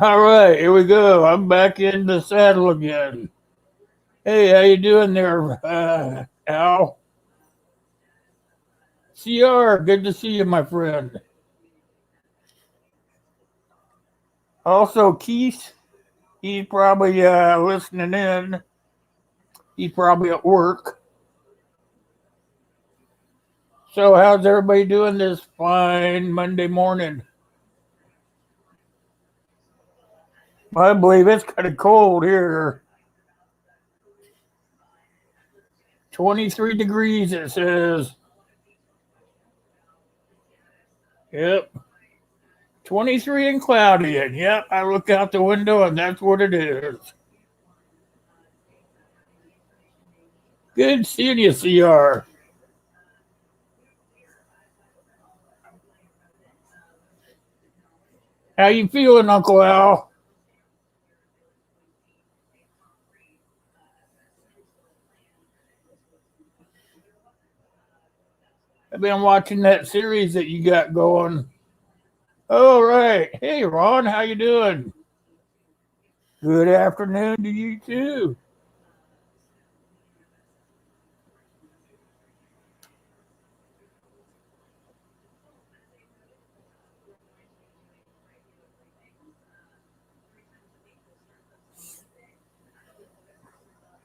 All right, here we go. I'm back in the saddle again. Hey, how you doing there, Al? CR, good to see you, my friend. Also, Keith, he's probably listening in. He's probably at work. So, how's everybody doing this fine Monday morning? I believe it's kind of cold here. 23 degrees, it says. Yep. 23 and cloudy. And yep, I look out the window and that's what it is. Good seeing you, CR. How you feeling, Uncle Al? I've been watching that series that you got going. All right. Hey, Ron, how you doing? Good afternoon to you too.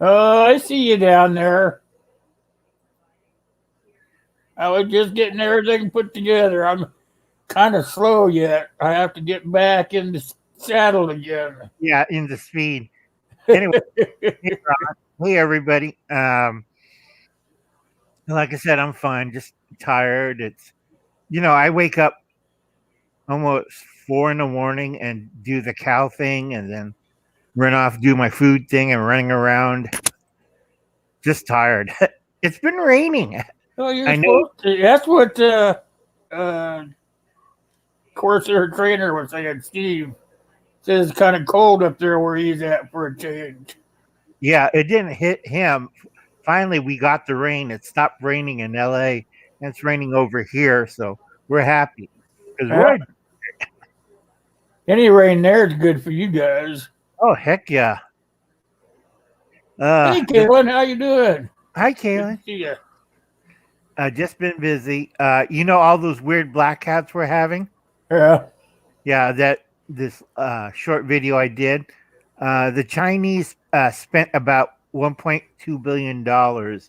Oh, I see you down there. I was just getting everything put together. I'm kind of slow yet. I have to get back in the saddle again. Yeah, in the speed. Anyway, hey, Ron. Hey everybody. Like I said, I'm fine. Just tired. I wake up almost 4 in the morning and do the cow thing, and then run off, do my food thing, and running around. Just tired. It's been raining. Oh, you're I know. supposed to. That's what uh, Corsair trainer was saying. Steve says it's kind of cold up there where he's at for a change. Yeah, it didn't hit him. Finally, we got the rain. It stopped raining in LA, and it's raining over here, so we're happy because Yeah, we're. any rain there is good for you guys. Oh heck yeah! Hey, Just Caitlin, how you doing? hi, Good to Kaylin. see you. Just been busy. All those weird black cats we're having. Yeah. Yeah, that this short video I did. The Chinese spent about $1.2 billion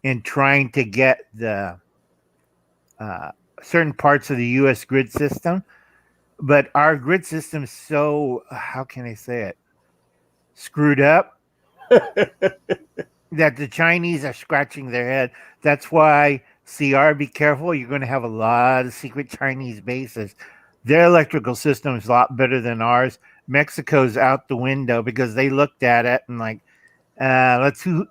in trying to get the uh, certain parts of the U.S. grid system, but our grid system's so how can I say it screwed up that the Chinese are scratching their head. That's why CR, be careful. You're going to have a lot of secret Chinese bases. Their electrical system is a lot better than ours. Mexico's out the window because they looked at it and like,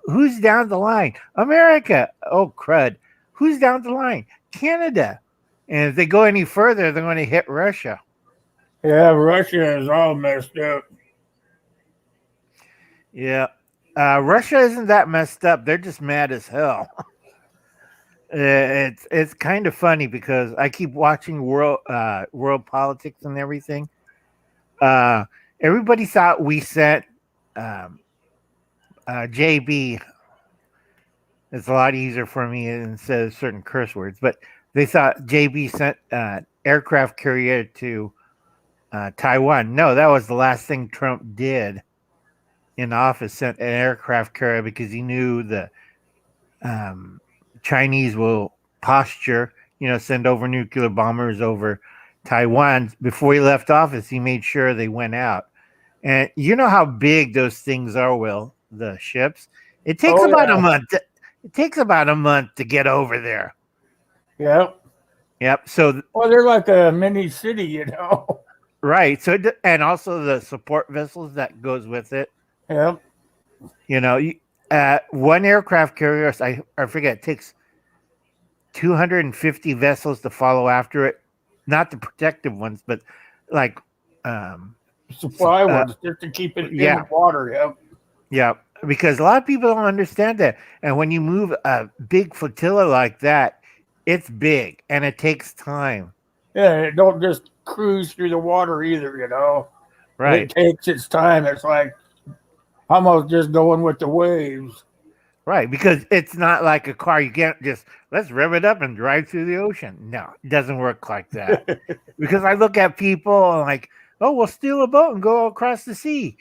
who's down the line? America. Oh crud. Who's down the line? Canada. And if they go any further, they're going to hit Russia. Yeah, Russia is all messed up. Yeah. Russia isn't that messed up. They're just mad as hell. It's kind of funny because I keep watching world politics and everything. Uh, Everybody thought we sent um, JB. It's a lot easier for me instead of certain curse words, but they thought JB sent aircraft carrier to Taiwan. No, that was the last thing Trump did in office. Sent an aircraft carrier because he knew the um, Chinese will posture, send over nuclear bombers over Taiwan. Before he left office, he made sure they went out. And you know how big those things are, Will, the ships? It takes Oh about a yeah. month. It takes about a month to get over there. Yep. Yep. So Well, they're like a mini city, you know. right. And also the support vessels that goes with it. Yep. You know, one aircraft carrier, I forget, takes 250 vessels to follow after it. Not the protective ones, but like, um, Supply ones just to keep it in the yeah, water. Yep. yeah. Because a lot of people don't understand that. And when you move a big flotilla like that, it's big and it takes time. Yeah, it don't just cruise through the water either, you know. Right. It takes its time. It's like almost just going with the waves. Right, because it's not like a car. You can't just let's rev it up and drive through the ocean. No, it doesn't work like that. Because I look at people and like, oh, we'll steal a boat and go across the sea.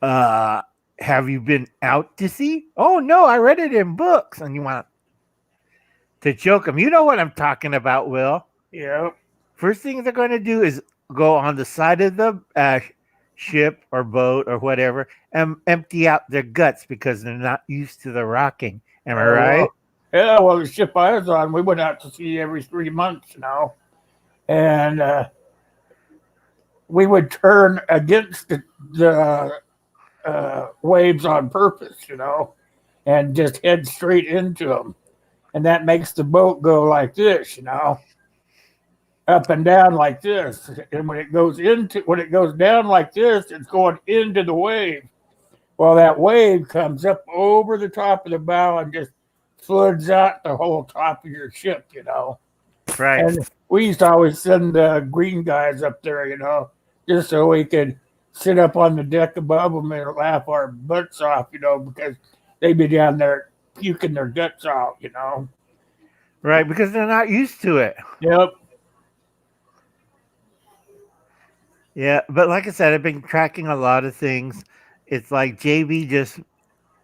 Uh, have you been out to sea? Oh no, I read it in books. And you want to choke them. You know what I'm talking about, Will. Yeah. First thing they're going to do is go on the side of the ship or boat or whatever and empty out their guts because they're not used to the rocking. Am I right? Well, the ship I was on, we went out to sea every 3 months now. And we would turn against the waves on purpose, and just head straight into them. And that makes the boat go like this, up and down like this. And when it goes down like this, it's going into the wave. Well, that wave comes up over the top of the bow and just floods out the whole top of your ship, Right. And we used to always send green guys up there, just so we could sit up on the deck above them and laugh our butts off, because they'd be down there puking their guts out, Right, because they're not used to it. Yep. Yeah, but like I said, I've been tracking a lot of things. It's like JB just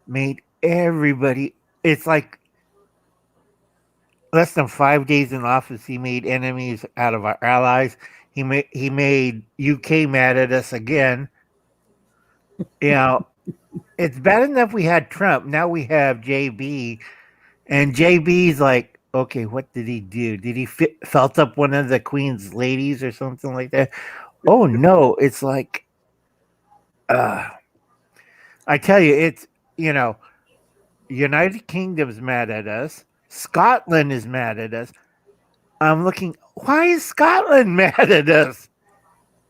made everybody. It's like less than 5 days in office, he made enemies out of our allies. He made UK mad at us again. It's bad enough we had Trump. Now we have JB, and JB's like, okay, what did he do? Did he felt up one of the Queen's ladies or something like that? Oh no, it's like, I tell you, it's United Kingdom's mad at us. Scotland is mad at us. I'm looking, why is Scotland mad at us?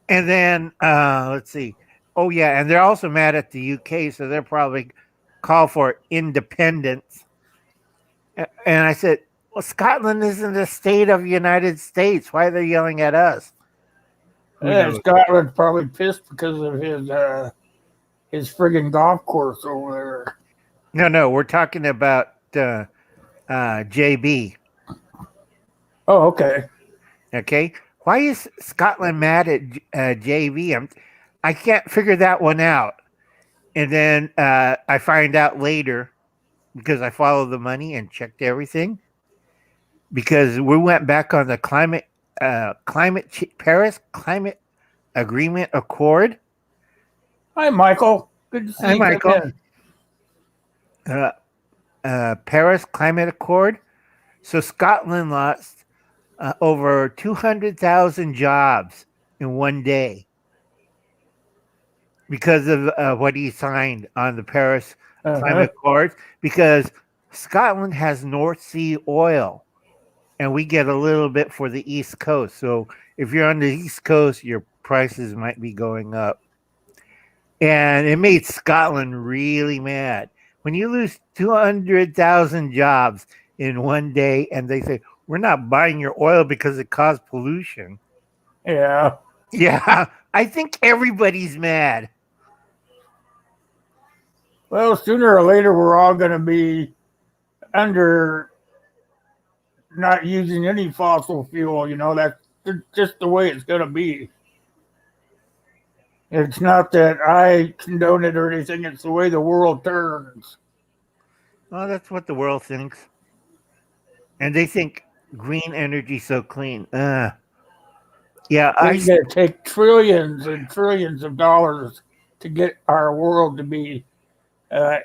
And then let's see. Oh yeah, and they're also mad at the UK, so they're probably call for independence. And I said, well, Scotland isn't a state of the United States. Why are they yelling at us? Scotland's probably pissed because of his friggin' golf course over there. No, we're talking about JB. Oh, okay. Okay. Why is Scotland mad at JB? I can't figure that one out. And then I find out later because I followed the money and checked everything. Because we went back on the Paris Climate Agreement Accord. Hi, Michael. Good to see you. Hi, Michael. Paris Climate Accord. So Scotland lost over 200,000 jobs in one day because of what he signed on the Paris Climate Accord. Because Scotland has North Sea oil, and we get a little bit for the East Coast. So if you're on the East Coast, your prices might be going up. And it made Scotland really mad. When you lose 200,000 jobs in one day and they say, we're not buying your oil because it caused pollution. Yeah. Yeah, I think everybody's mad. Well, sooner or later, we're all going to be under not using any fossil fuel. That's just the way it's going to be. It's not that I condone it or anything. It's the way the world turns. Well, that's what the world thinks. And they think green energy so clean. Yeah, It's going to take trillions and trillions of dollars to get our world to be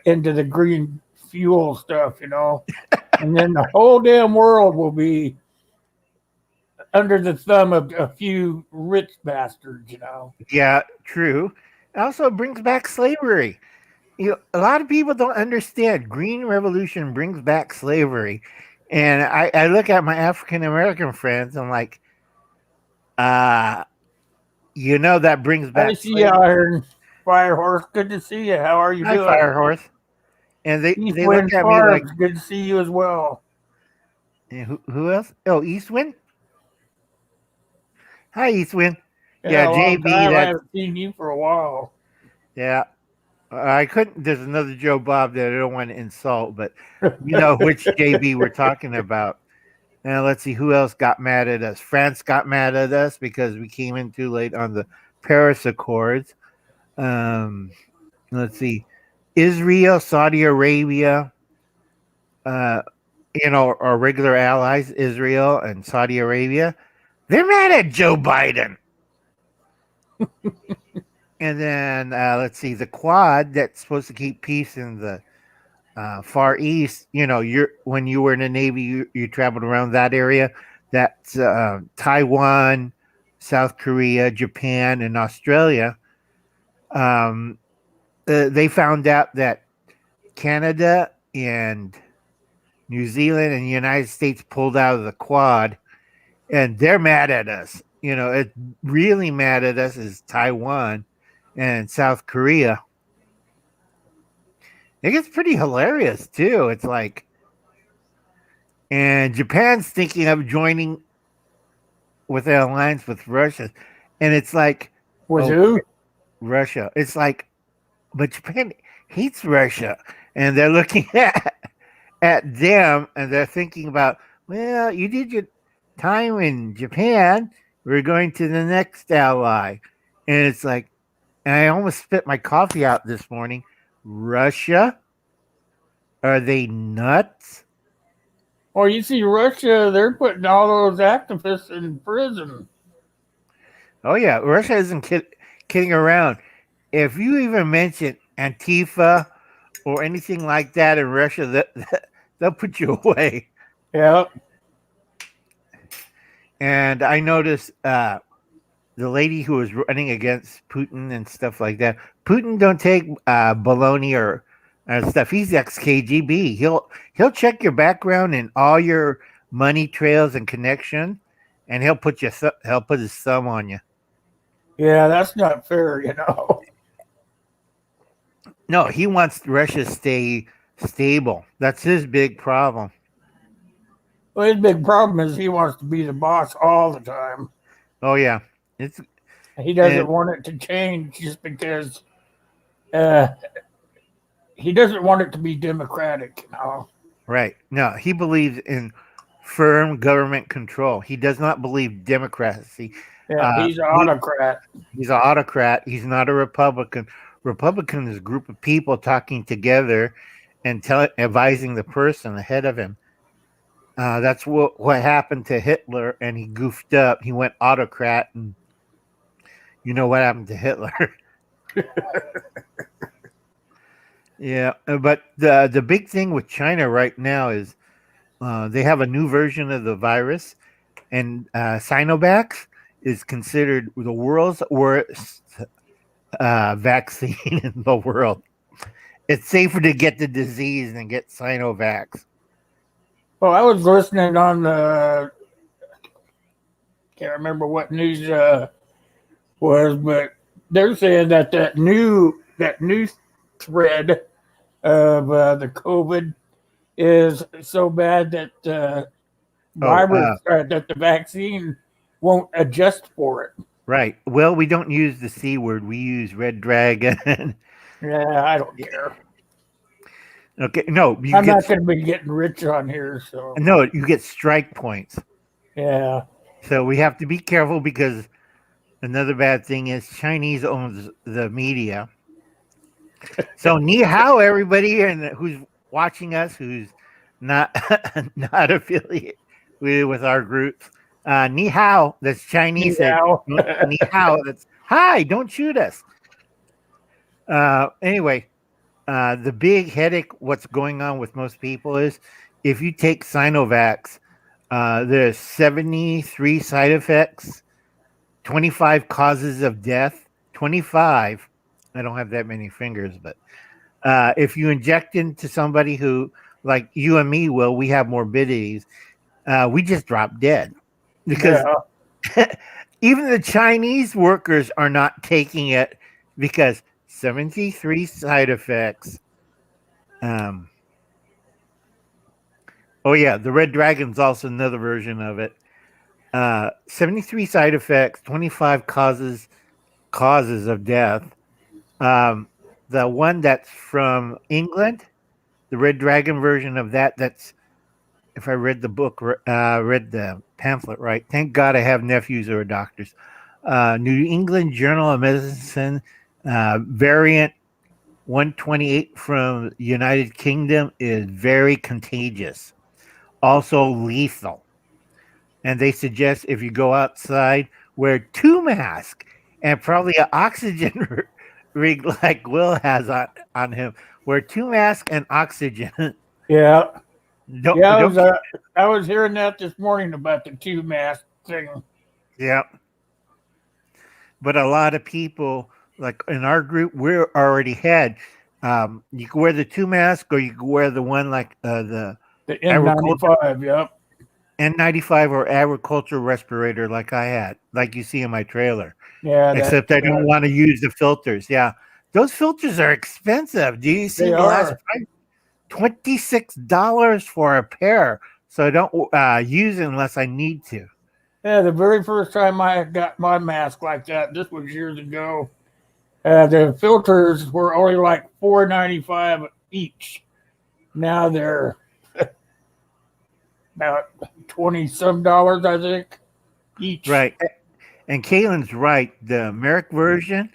into the green fuel stuff, and then the whole damn world will be under the thumb of a few rich bastards, Yeah, true. It also brings back slavery. A lot of people don't understand. Green Revolution brings back slavery. And I look at my African American friends, I'm like, that brings back I see you, Iron Firehorse. Good to see you. How are you doing? Firehorse. And they look at me like, good to see you as well. Who else? Oh, Eastwind. Hi, Eastwind. Yeah, a long JB. time. I That haven't seen you for a while. yeah. I couldn't. There's another Joe Bob that I don't want to insult, but you know which JB we're talking about. Now let's see who else got mad at us. France got mad at us because we came in too late on the Paris Accords. Um, let's see, Israel, Saudi Arabia, uh, our regular allies, Israel and Saudi Arabia, they're mad at Joe Biden. And then let's see, the Quad that's supposed to keep peace in the Far East. You're when you were in the Navy, you traveled around that area. That's Taiwan, South Korea, Japan, and Australia. Um, they found out that Canada and New Zealand and the United States pulled out of the Quad, and they're mad at us. It really mad at us is Taiwan and South Korea. It gets pretty hilarious too. It's like, and Japan's thinking of joining with an alliance with Russia, and it's like, Was oh, who? Russia. It's like, but Japan hates Russia, and they're looking at them, and they're thinking about, well, you did your time in Japan. We're going to the next ally, and it's like, and I almost spit my coffee out this morning. Russia? Are they nuts? Well, you see, Russia, they're putting all those activists in prison. Oh yeah, Russia isn't kidding around. If you even mention Antifa or anything like that in Russia, they'll put you away. Yeah. And I noticed the lady who was running against Putin and stuff like that. Putin don't take baloney or stuff. He's ex KGB. He'll check your background and all your money trails and connection, and he'll put his thumb on you. Yeah, that's not fair. No, he wants Russia to stay stable. That's his big problem. Well, his big problem is he wants to be the boss all the time. Oh yeah, He doesn't want it to change just because he doesn't want it to be democratic. Right. No, he believes in firm government control. He does not believe democracy. Yeah, he's an autocrat. He's an autocrat. He's not a Republican. Republican is a group of people talking together and advising the person ahead of him. That's what happened to Hitler, and he goofed up. He went autocrat, and you know what happened to Hitler. Yeah, but the big thing with China right now is they have a new version of the virus, and Sinovac is considered the world's worst vaccine in the world. It's safer to get the disease than get Sinovac. Well, I was listening on the, can't remember what news was, but they're saying that new thread of the COVID is so bad that that the vaccine won't adjust for it. Right. Well, we don't use the C word. We use Red Dragon. Yeah, I don't care. Okay. No, I'm not going to be getting rich on here. So no, you get strike points. Yeah. So we have to be careful because another bad thing is Chinese owns the media. So ni hao, everybody, and who's watching us, who's not not affiliated with our group. Ni hao, that's Chinese. Ni hao. Ni hao, that's hi, don't shoot us. Anyway, the big headache, what's going on with most people is if you take Sinovac, there's 73 side effects, 25 causes of death, 25. I don't have that many fingers, but if you inject into somebody who, like you and me, Will, we have morbidities, we just drop dead because even the Chinese workers are not taking it because 73 side effects. Oh yeah, the Red Dragon's also another version of it. 73 side effects, 25 causes of death. The one that's from England, the Red Dragon version of that's, if I read the book, read the pamphlet right. Thank God I have nephews who are doctors. New England Journal of Medicine, variant 128 from United Kingdom is very contagious, also lethal. And they suggest if you go outside, wear 2 masks and probably an oxygen rig like Will has on him. Wear 2 masks and oxygen. Yeah. don't Yeah, don't I was hearing that this morning about the 2 mask thing. Yeah. But a lot of people, like in our group, we're already had. You can wear the 2 mask, or you can wear the one like the The agriculture N95, yep. N95 or agricultural respirator, like I had, like you see in my trailer. Yeah, Except I don't want to use the filters. Yeah, those filters are expensive. Do you see they the last are. price? $26 for a pair. So I don't use it unless I need to. Yeah, the very first time I got my mask like that, this was years ago. The filters were only like $4.95 each. Now they're about 20 some dollars, I think, each. Right. And Kaylin's right. The Merrick version,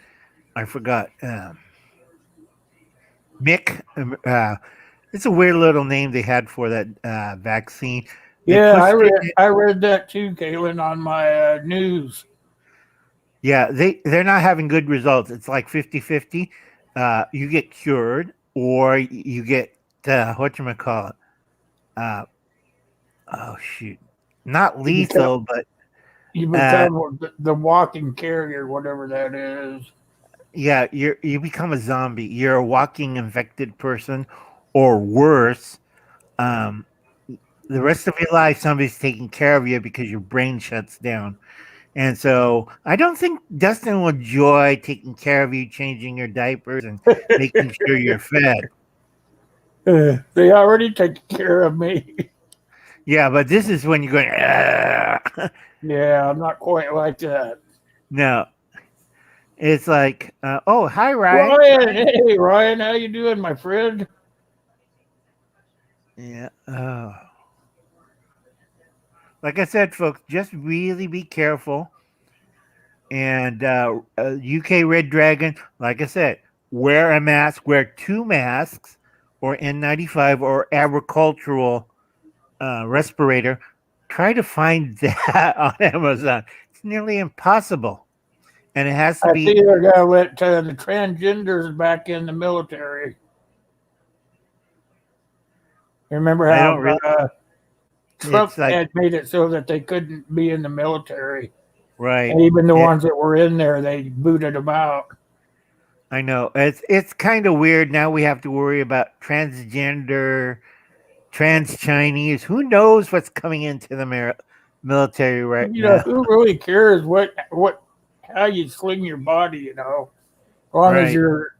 I forgot. Mick. It's a weird little name they had for that vaccine. They Yeah, pushed it. I read that too, Caitlin, on my news. Yeah, they're not having good results. It's like 50-50. You get cured or you get whatchamacallit. Uh oh shoot. Not lethal, but You become the walking carrier, whatever that is. yeah, you become a zombie. You're a walking infected person or worse. Um the rest of your life somebody's taking care of you because your brain shuts down. And so I don't think Dustin will enjoy taking care of you, changing your diapers, and making sure you're fed. They already take care of me. Yeah, but this is when you're going, Yeah, I'm not quite like that. no. It's like, oh, hi, Ryan. Ryan, hey, Ryan, how you doing, my friend? Yeah. Oh. Like I said, folks, just really be careful. And UK Red Dragon, like I said, wear a mask, wear 2 masks or N95 or agricultural respirator. Try to find that on Amazon. It's nearly impossible. And it has to I be. think they're going to let the transgenders back in the military. Remember I how don't really. Trump It's like, had made it so that they couldn't be in the military? right. And even the ones that were in there, they booted them out. I know. It's kind of weird. Now we have to worry about transgender, trans Chinese. Who knows what's coming into the military right You know, now? who really cares how you sling your body? You know, as long as Right. you're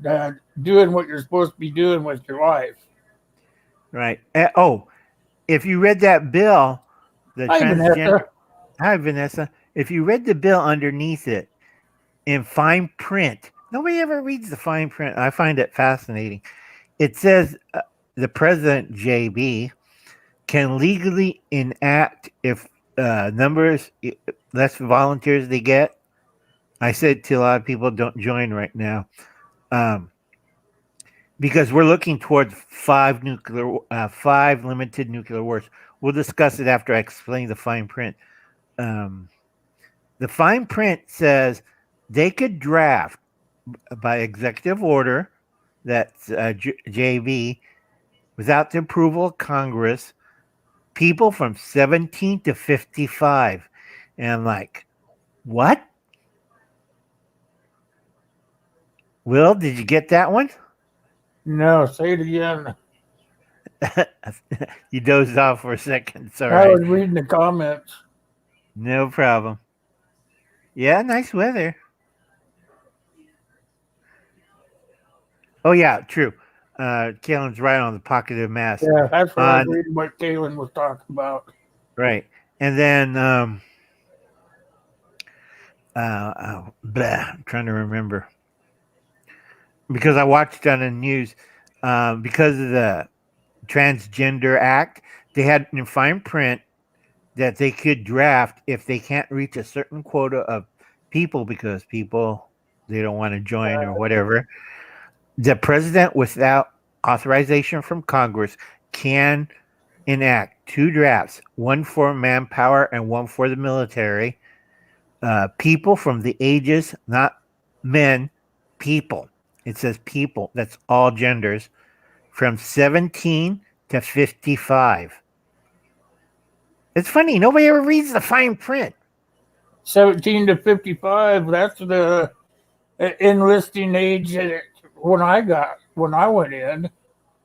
doing what you're supposed to be doing with your life. Right. Oh, if you read that bill, the Hi, transgender. Vanessa. Hi, Vanessa. If you read the bill underneath it in fine print, nobody ever reads the fine print. I find it fascinating. It says the president, JB, can legally enact if numbers less volunteers they get. I said to a lot of people, don't join right now, because we're looking towards five limited nuclear wars. We'll discuss it after I explain the fine print. The fine print says they could draft by executive order, that's JB, without the approval of Congress, people from 17 to 55. And I'm like, what? Will, did you get that one? No, say it again. You dozed off for a second. It's all I was right. reading the comments. No problem. Yeah, nice weather. Oh, yeah, true. Kaylin's right on the pocket of mask. Yeah, that's what I was reading what Kaylin was talking about. Right. And then I'm trying to remember because I watched on the news because of the Transgender Act. They had in fine print that they could draft if they can't reach a certain quota of people because people they don't want to join or whatever. The president, without authorization from Congress, can enact two drafts, one for manpower and one for the military. People from the ages, not men, people. It says people. That's all genders from 17 to 55. It's funny. Nobody ever reads the fine print. 17 to 55. That's the enlisting age when I went in.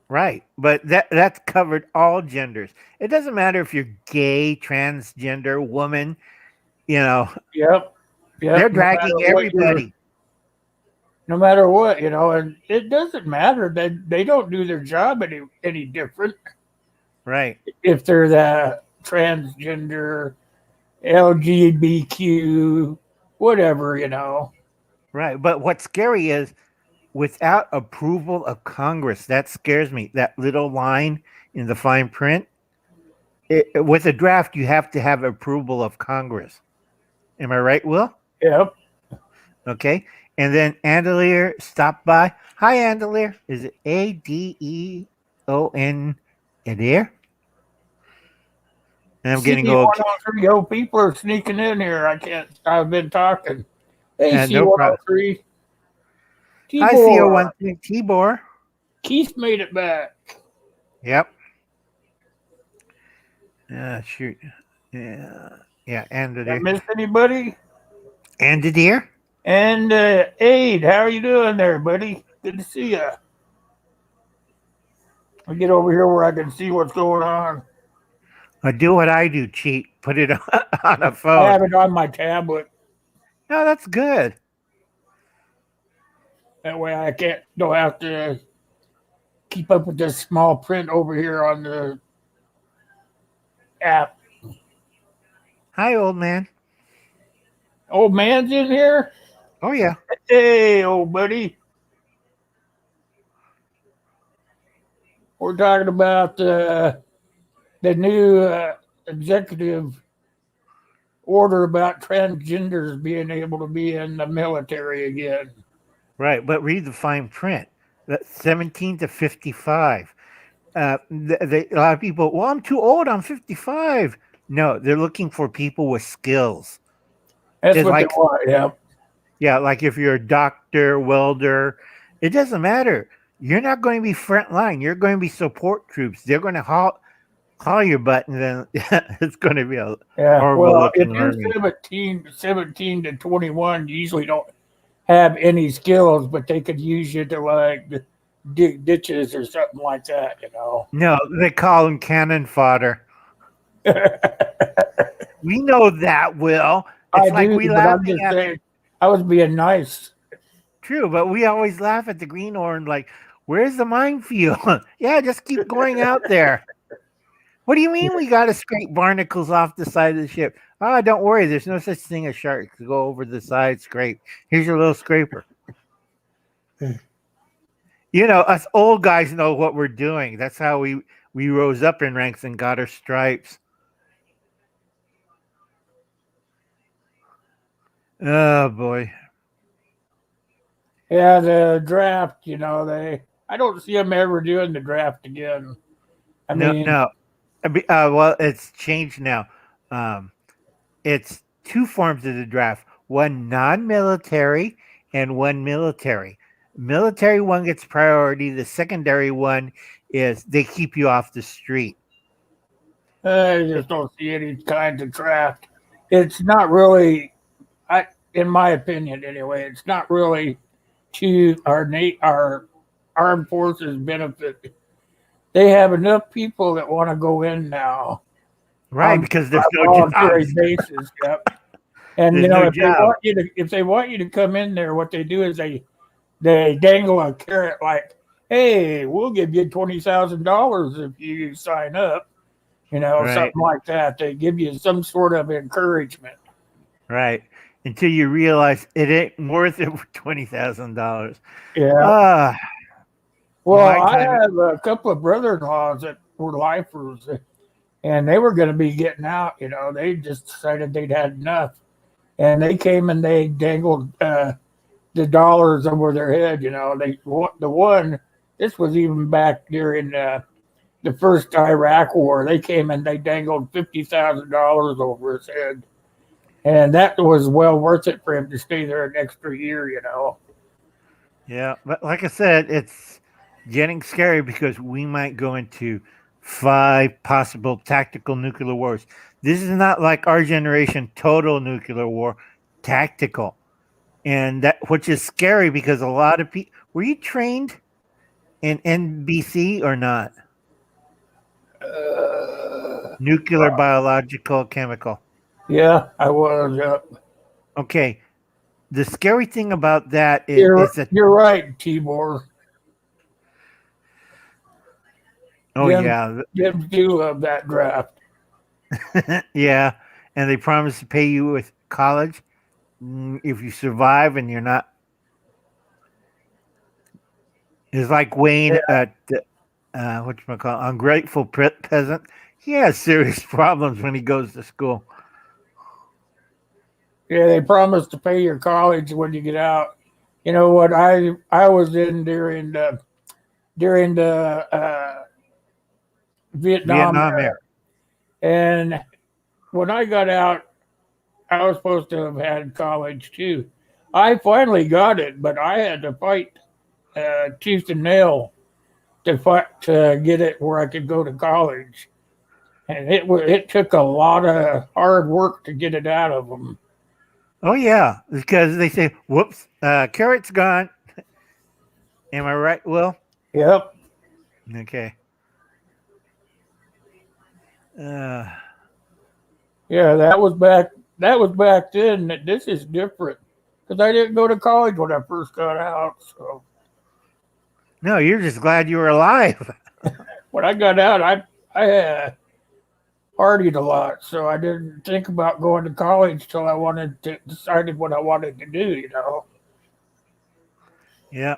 Right. But that's covered all genders. It doesn't matter if you're gay, transgender, woman, Yep. they're dragging everybody. No matter what, and it doesn't matter that they don't do their job any different. Right. If they're the transgender, LGBTQ, whatever. Right. But what's scary is without approval of Congress, that scares me. That little line in the fine print. With a draft, you have to have approval of Congress. Am I right, Will? Yep. Okay. And then Andelier stopped by. Hi, Andelier. Is it Adeon Adair? And I'm getting old. C103. People are sneaking in here. I've been talking. Hey, C103. Hi, C013. Tibor. Keith made it back. Yep. Shoot. Yeah. Andelier. Missed anybody? Andelier? And Aid, how are you doing there, buddy? Good to see you. I'll get over here where I can see what's going on. I do what I do, cheat. Put it on a phone. I have it on my tablet. No, that's good. That way I don't have to keep up with this small print over here on the app. Hi, old man. Old man's in here? Oh, yeah. Hey, old buddy. We're talking about the new executive order about transgenders being able to be in the military again. Right, but read the fine print. That's 17 to 55. A lot of people, well, I'm too old. I'm 55. No, they're looking for people with skills. That's what they want, yeah. Yeah, like if you're a doctor, welder, it doesn't matter. You're not going to be front line. You're going to be support troops. They're going to haul your butt, and then it's going to be a horrible looking army. If you're 17 to 21, you usually don't have any skills, but they could use you to dig ditches or something like that, No, they call them cannon fodder. We know that, Will. It's I was being nice. True, but we always laugh at the greenhorn like, where's the minefield? Yeah, just keep going out there. What do you mean we got to scrape barnacles off the side of the ship? Oh, don't worry. There's no such thing as sharks. Go over the side, scrape. Here's your little scraper. Us old guys know what we're doing. That's how we rose up in ranks and got our stripes. Oh, boy. Yeah, the draft, I don't see them ever doing the draft again. No. Well, it's changed now. It's two forms of the draft. One non-military and one military. Military one gets priority. The secondary one is they keep you off the street. I just don't see any kind of draft. It's not really, in my opinion anyway, it's not really to our armed forces benefit. They have enough people that want to go in now. Right, because there's no jobs. Basis, yep. And if they want you to come in there, what they do is they dangle a carrot like, hey, we'll give you $20,000 if you sign up. Something like that. They give you some sort of encouragement. Right. until you realize it ain't worth it for $20,000. Yeah. Ah, Well, my I time. have a couple of brother-in-laws that were lifers, and they were going to be getting out. They just decided they'd had enough, and they came and they dangled the dollars over their head. The one. This was even back during the first Iraq War. They came and they dangled $50,000 over his head, and that was well worth it for him to stay there an extra year. Yeah, but like I said, it's getting scary because we might go into 5 possible tactical nuclear wars. This is not like our generation total nuclear war, tactical. And that which is scary because a lot of people were you trained in NBC or not? Uh, Nuclear, biological, chemical. yeah, I was. Okay. The scary thing about that is You're that you're right, Tibor. oh Them yeah, them do love that draft. yeah, and they promise to pay you with college if you survive and you're not. It's like Wayne at what you call ungrateful peasant. He has serious problems when he goes to school. Yeah, they promise to pay your college when you get out. You know what? I was in during the Vietnam, Vietnam era. and when I got out, I was supposed to have had college too. I finally got it, but I had to fight tooth and nail to get it where I could go to college, and it took a lot of hard work to get it out of them. Oh yeah, because they say, "Whoops, carrot's gone." Am I right, Will? Yep. Okay. Uh, Yeah, that was back. That was back then. This is different because I didn't go to college when I first got out. So no, you're just glad you were alive. when I got out, I partied a lot, so I didn't think about going to college till I wanted to decided what I wanted to do. Yeah.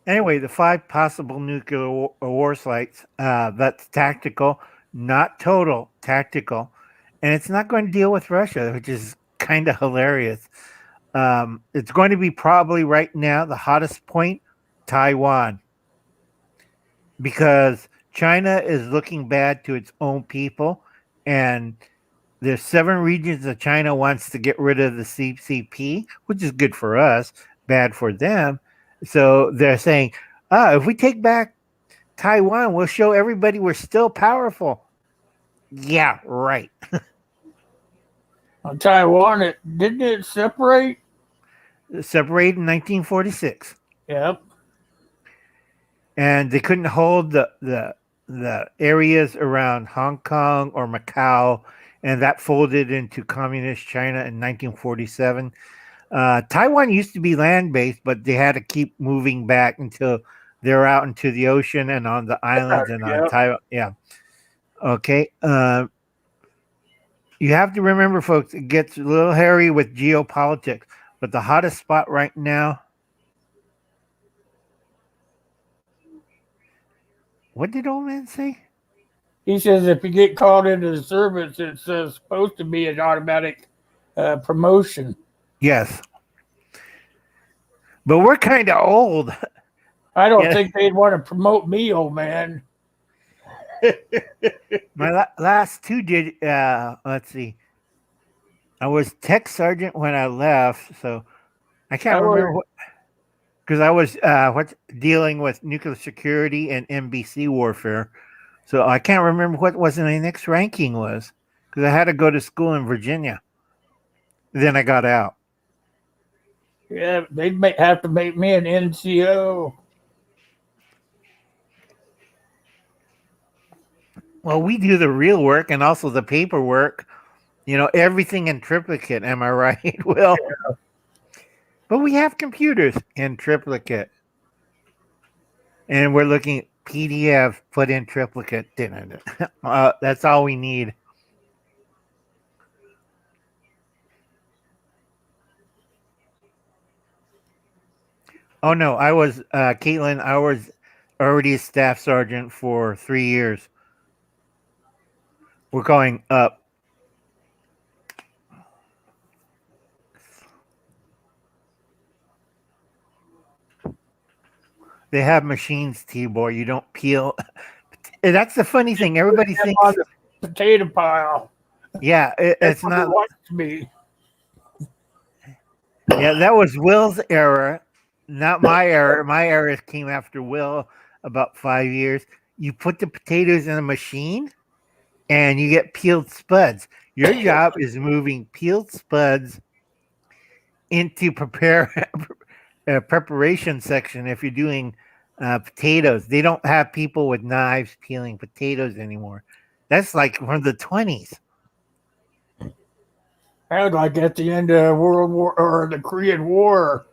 Anyway, the 5 possible nuclear war sites. That's tactical, not total tactical, and it's not going to deal with Russia, which is kind of hilarious. It's going to be probably right now the hottest point, Taiwan, because China is looking bad to its own people, and there's 7 regions that China wants to get rid of the CCP, which is good for us, bad for them. So they're saying, if we take back Taiwan, we'll show everybody we're still powerful. Yeah, right. On Taiwan, it didn't it separate? Separated in 1946, Yep. and they couldn't hold the areas around Hong Kong or Macau, and that folded into communist China in 1947. Taiwan used to be land based, but they had to keep moving back until they're out into the ocean and on the islands and on Yep. Taiwan. Yeah. Okay. You have to remember, folks, it gets a little hairy with geopolitics, but the hottest spot right now. What did old man say? He says if you get called into the service, it's supposed to be an automatic promotion. Yes. But we're kind of old. I don't Yeah. think they'd want to promote me, old man. My last 2 did, let's see. I was tech sergeant when I left, so I can't remember what, because I was dealing with nuclear security and NBC warfare. So I can't remember what was my next ranking was because I had to go to school in Virginia. Then I got out. Yeah, they'd have to make me an NCO. Well, we do the real work and also the paperwork. Everything in triplicate. Am I right? Well, but we have computers in triplicate, and we're looking at PDF put in triplicate. That's all we need. Oh no, I was Caitlin. I was already a staff sergeant for 3 years. We're going up. They have machines, T-boy. You don't peel. And that's the funny thing. Everybody Them thinks, on the potato pile. yeah, That's it's what not. it wants to be. Yeah, that was Will's era, not my era. My era came after Will about 5 years. You put the potatoes in a machine, and you get peeled spuds. Your job is moving peeled spuds into preparation section. If you're doing potatoes, they don't have people with knives peeling potatoes anymore. That's like from the 20s. I was like at the end of World War or the Korean War.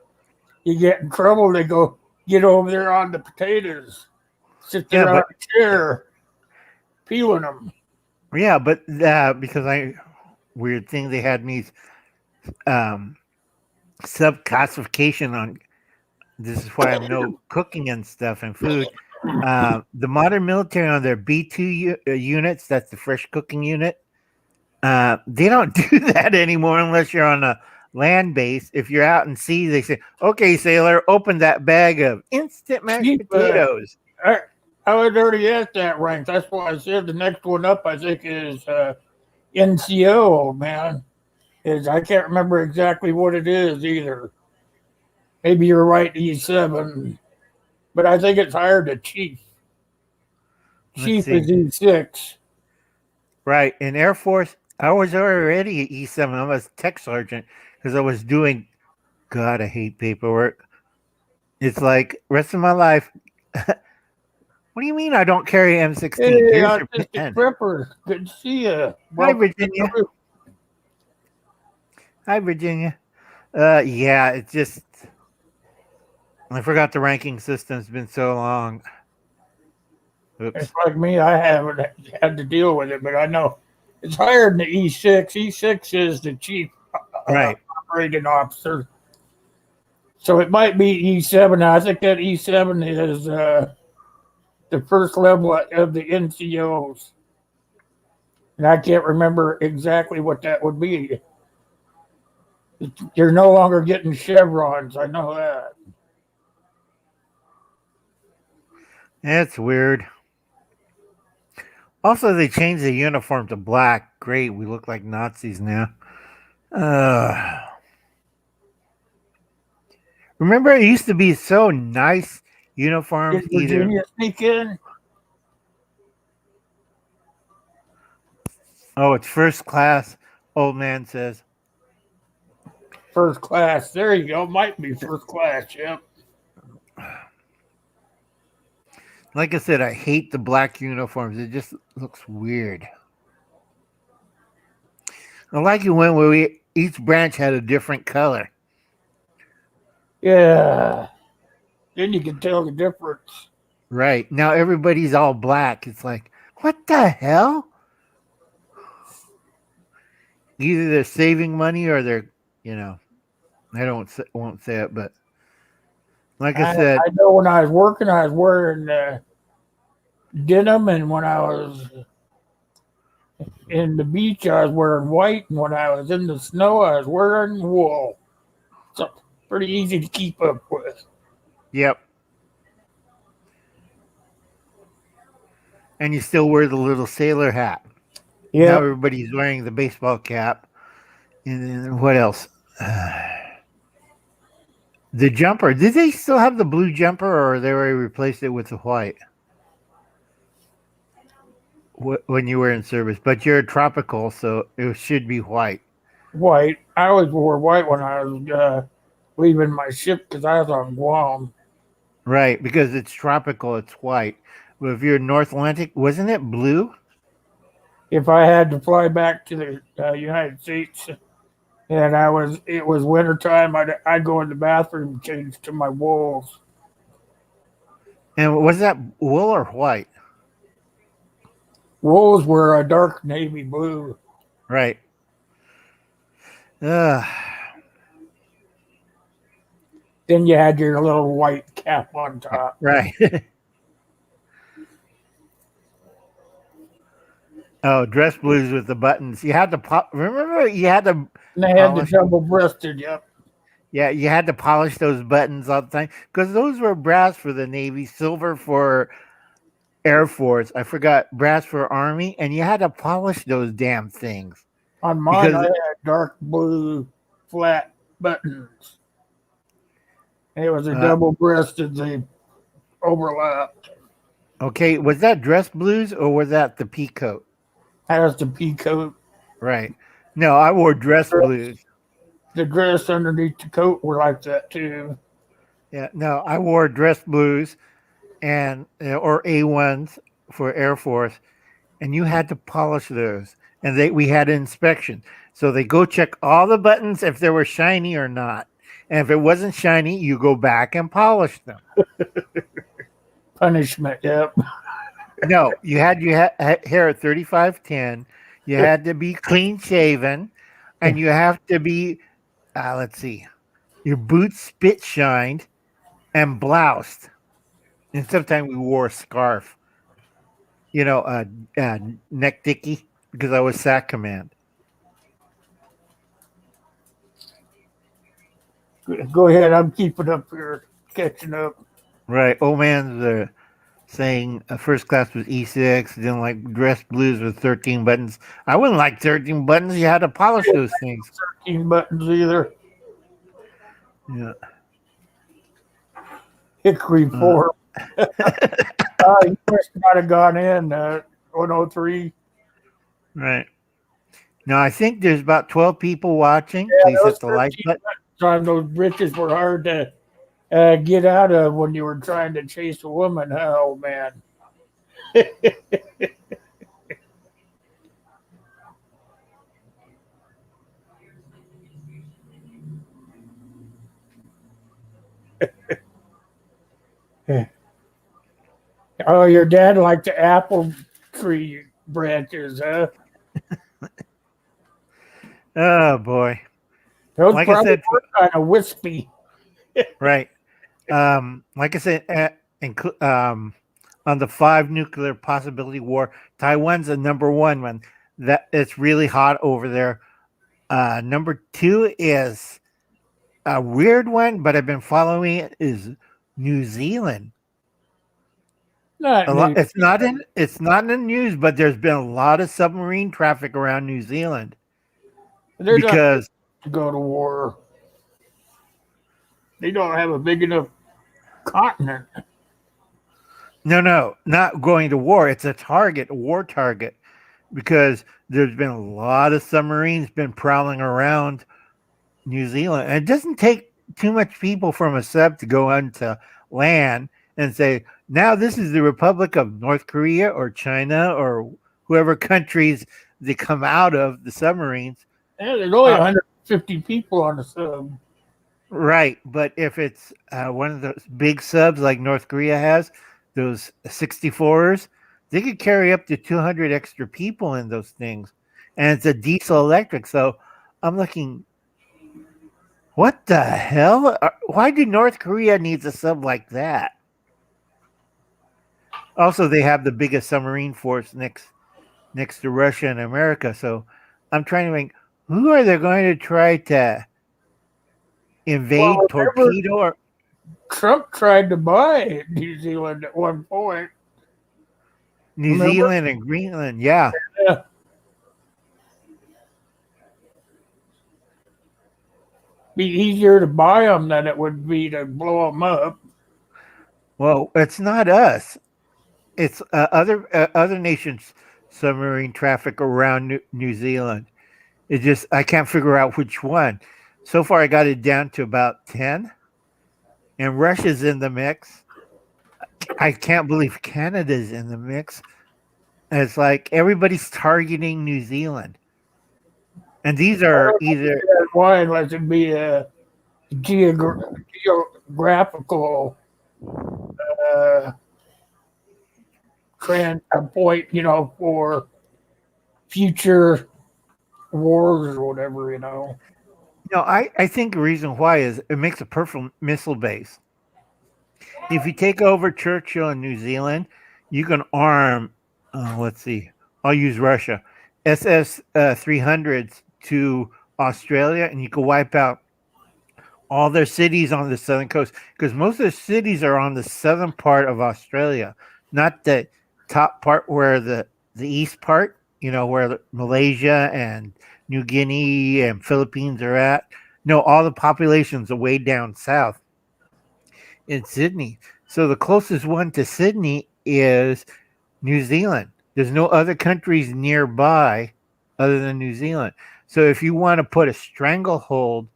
You get in trouble, they go get over there on the potatoes, sit Yeah, there on but a chair, peeling them. because I weird thing they had me um, sub classification on. This is why I'm no cooking and stuff and food. The modern military on their B2 units, that's the fresh cooking unit. They don't do that anymore unless you're on a land base. If you're out in sea, they say, "Okay, sailor, open that bag of instant mashed Cheap, potatoes." I, I was already at that rank. That's why I said the next one up, I think, is NCO, man. Is I can't remember exactly what it is either. Maybe you're right, E7, but I think it's higher to chief. Let's Chief see. is E6. Right in Air Force, I was already at E7. I was tech sergeant because I was doing. God, I hate paperwork. It's like rest of my life. What do you mean I don't carry M16? Hey, Here's your Artistic pen. Prepper. Good to see you. Hi, Welcome to the Virginia. group. Hi, Virginia. Yeah, it just I forgot the ranking system. It's been so long. It's Oops. like me, I haven't had to deal with it, but I know it's higher than the E6. E6 is the chief Right. operating officer. So it might be E7. I think that E7 is the first level of the NCOs. And I can't remember exactly what that would be. You're no longer getting chevrons. I know that. That's weird. Also, they changed the uniform to black. Great. We look like Nazis now. Uh, remember, it used to be so nice uniforms. Did Either Virginia sneak in? it's first class. Old man says. First class. There you go. Might be first class. Yep. Like I said, I hate the black uniforms. It just looks weird. I like it when each branch had a different color. Yeah. Then you can tell the difference. Right. Now everybody's all black. It's like, what the hell? Either they're saving money or they're, you know, won't say it, but like I said, I know when I was working, I was wearing denim, and when I was in the beach, I was wearing white, and when I was in the snow, I was wearing wool. So pretty easy to keep up with. yep. And you still wear the little sailor hat. Now Yep. everybody's wearing the baseball cap. And then what else? The jumper. Did they still have the blue jumper or they already replaced it with the white? When you were in service, but you're tropical, so it should be white. White. I always wore white when I was leaving my ship because I was on Guam. Right, because it's tropical, it's white. But if you're North Atlantic, wasn't it blue? If I had to fly back to the United States and it was wintertime, I'd go in the bathroom and change to my wools. And was that wool or white? Wools were a dark navy blue. Right. Uh, Then you had your little white cap on top. Right. Oh, dress blues with the buttons. You had to remember you had to And they had the polish. double breasted, yep. Yeah, you had to polish those buttons all the time because those were brass for the Navy, silver for Air Force. I forgot brass for Army, and you had to polish those damn things On mine, I because had dark blue flat buttons. And it was a uh, double breasted, they overlapped. okay, was that dress blues or was that the pea coat? That was the pea coat. Right. No, I wore dress blues. The dress underneath the coat were like that too. Yeah, no, I wore dress blues and or A1s for Air Force, and you had to polish those. And we had an inspection, so they go check all the buttons if they were shiny or not. And if it wasn't shiny, you go back and polish them. Punishment, yep. No, you had hair at 3510. You had to be clean shaven, and you have to be. Let's see, your boots spit shined and bloused. And sometimes we wore a scarf, neck dicky because I was SAC command. Go ahead, I'm keeping up here, catching up. Right. Old man's saying first class was E6, didn't like dress blues with 13 buttons. I wouldn't like 13 buttons. You had to polish those things. 13 buttons either. Yeah. Hickory form. You must not have gone in 103. Right. Now, I think there's about 12 people watching. Yeah, Please those hit the like 13 button. Time those britches were hard to get out of when you were trying to chase a woman, huh, old man? Oh, your dad liked the apple tree branches, huh? Oh, boy. Those Like I probably said, were kind of wispy. right. Like I said, on the 5 nuclear possibility war, Taiwan's the number one. That it's really hot over there. Number 2 is a weird one, but I've been following it. Is New Zealand? Not A lot. new. It's not in the news, but there's been a lot of submarine traffic around New Zealand They're not because to go to war. They don't have a big enough continent. no, not going to war. It's a war target, because there's been a lot of submarines been prowling around New Zealand. And it doesn't take too much people from a sub to go onto land and say, now this is the Republic of North Korea or China or whoever countries they come out of the submarines. Yeah, there's only 150 people on the sub. Right. But if it's one of those big subs like North Korea has, those 64s, they could carry up to 200 extra people in those things. And it's a diesel electric. So I'm looking, what the hell? Why do North Korea needs a sub like that? Also, they have the biggest submarine force next to Russia and America. So I'm trying to think, who are they going to try to invade? Well, Torpedo? Or Trump tried to buy New Zealand at one point. New Zealand and Greenland? Yeah. Yeah. Be easier to buy them than it would be to blow them up. Well, it's not us. It's other nations' submarine traffic around New Zealand. It just, I can't figure out which one. So far, I got it down to about 10, and Russia's in the mix. I can't believe Canada's in the mix. And it's like everybody's targeting New Zealand, and these are either why, unless it be a geographical point, for future wars or whatever, No, I think the reason why is it makes a perfect missile base. If you take over Churchill in New Zealand, you can arm, let's see, I'll use Russia, SS 300s to Australia, and you can wipe out all their cities on the southern coast because most of the cities are on the southern part of Australia, not the top part where the east part, where Malaysia and New Guinea and Philippines are at. No, all the populations are way down south in Sydney. So the closest one to Sydney is New Zealand. There's no other countries nearby other than New Zealand. So if you want to put a stranglehold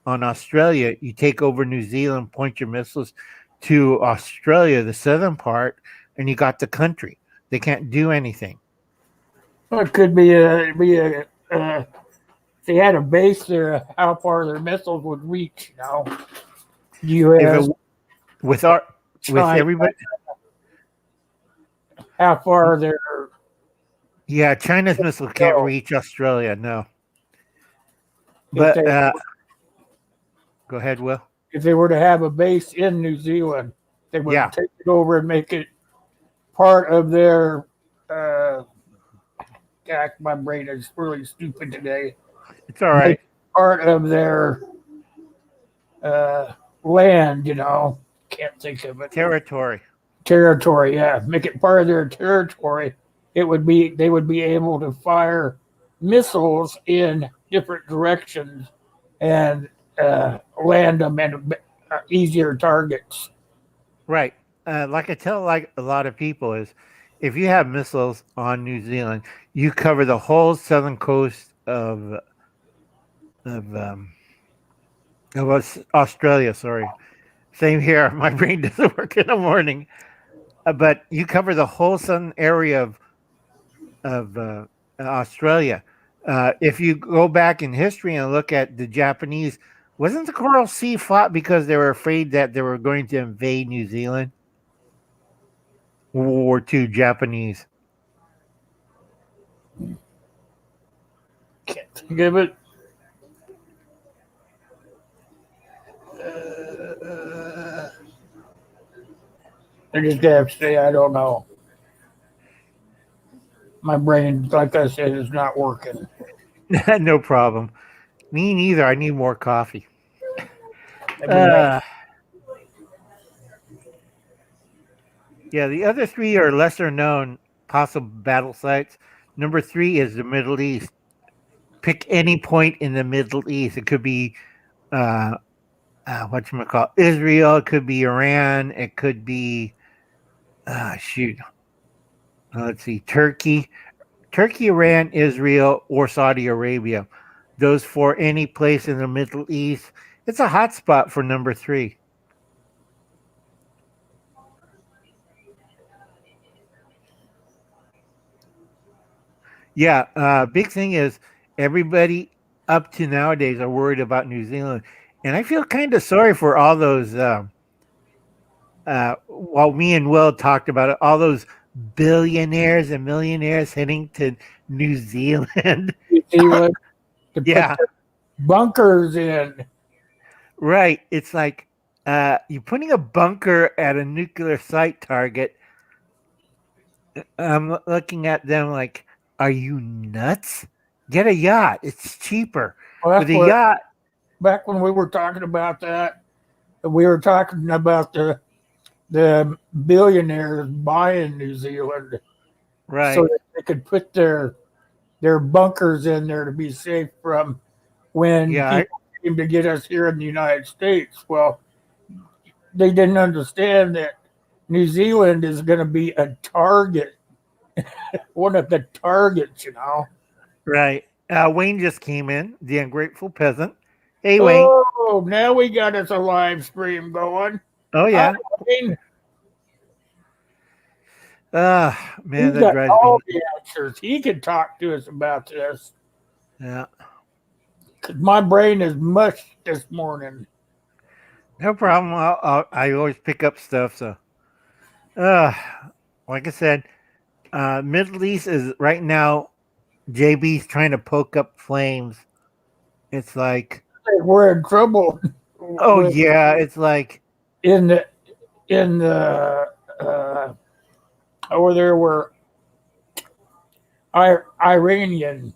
on Australia, you take over New Zealand, point your missiles to Australia, the southern part, and you got the country. They can't do anything. Well, it could be if they had a base there, how far their missiles would reach. U.S. With China, everybody, how far they're yeah, China's missile can't reach Australia. No, but go ahead, Will. if they were to have a base in New Zealand, they would take it over and make it part of their. God, my brain is really stupid today. It's all right. Part of their land, can't think of it. Territory, yeah. Make it part of their territory. They would be able to fire missiles in different directions and land them at easier targets. right? Like I tell like a lot of people is, if you have missiles on New Zealand, you cover the whole southern coast of Australia. Sorry, same here. My brain doesn't work in the morning, but you cover the whole southern area of Australia. If you go back in history and look at the Japanese, wasn't the Coral Sea fought because they were afraid that they were going to invade New Zealand? World War II Japanese. Can't think of it. I just have to say I don't know. My brain, like I said, is not working. No problem. Me neither. I need more coffee. Yeah, the other three are lesser known possible battle sites. Number 3 is the Middle East. Pick any point in the Middle East. It could be whatchamacallit, Israel. It could be Iran. It could be let's see, Turkey, Iran, Israel, or Saudi Arabia. Those 4, any place in the Middle East. It's a hot spot for number 3. Yeah, big thing is everybody up to nowadays are worried about New Zealand, and I feel kind of sorry for all those. While me and Will talked about it, all those billionaires and millionaires heading to New Zealand. New Zealand to Yeah, put bunkers in. right. It's like you're putting a bunker at a nuclear site target. I'm looking at them like, are you nuts? Get a yacht. It's cheaper. Well, With a yacht, back when we were talking about that, we were talking about the billionaires buying New Zealand, right? so that they could put their bunkers in there to be safe from when people came to get us here in the United States. Well, they didn't understand that New Zealand is going to be a target, one of the targets, Right. Wayne just came in, the ungrateful peasant. Hey, Wayne. Oh, now we got us a live stream going. Oh, yeah. Wayne. Man, He's that drives all me. the answers. He can talk to us about this. Yeah. 'Cause my brain is mush this morning. No problem. I always pick up stuff. So, like I said, Middle East is right now. JB's trying to poke up flames. It's like we're in trouble. Oh yeah, it's like In the over there were Iranian,